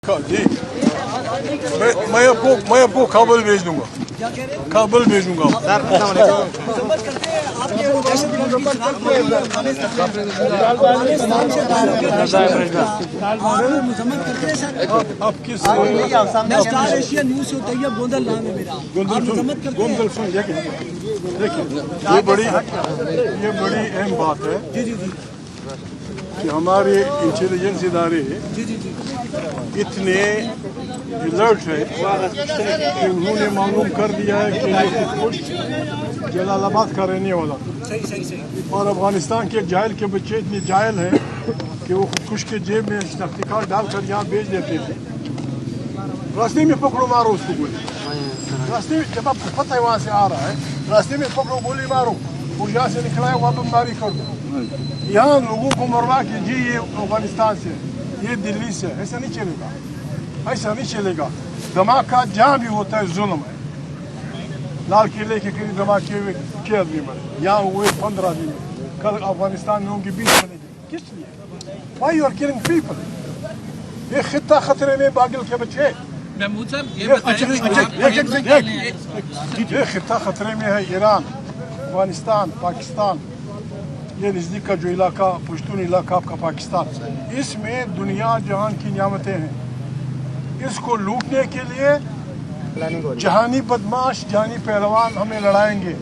जी मैं आपको काबुल भेज दूंगा, काबुल भेजूंगा। आप किस स्टार एशिया न्यूज़ से तैयब गोंदल नाम है मेरा। गोंदल सुन देखिए, ये बड़ी अहम बात है जी जी जी कि हमारे इंटेलिजेंस इदारे जी जी जी इतने अलर्ट है कि उन्होंने मालूम कर दिया है कि ये कुछ जलालाबाद का रहने वाला था सही सही सही और अफगानिस्तान के एक जाहिल के बच्चे इतने जाहिल हैं कि वो खुदकुश के जेब में शनाख्ती कार्ड डालकर यहाँ भेज देते थे। रास्ते में पकड़ो मारो उसको गोली, रास्ते में जब आपको पता है वहाँ से आ रहा है, रास्ते में पकड़ो गोली मारो और यहाँ से निकला है वहाँ बमबारी कर दो। यहाँ लोगों को मरवा के जी ये अफगानिस्तान से, ये दिल्ली से, ऐसा नहीं चलेगा, ऐसा नहीं चलेगा। धमाका जहाँ भी होता है जुल्म है। लाल किले के करीब धमाके हुए 6 आदमी मरे, यहाँ हुए 15 आदमी, कल अफगानिस्तान में होंगे 20 बनेंगे। किस लिए? Why you are killing people? ये खित्ता खतरे में, बागिल के बच्चे, महमूद साहब ये ये खित्ता खतरे में है। ईरान, अफगानिस्तान, पाकिस्तान, ये नज़दीक का जो इलाका पश्तून इलाका आपका पाकिस्तान, इसमें दुनिया जहान की नियामतें हैं। इसको लूटने के लिए जहानी बदमाश, जहानी पहलवान हमें लड़ाएंगे।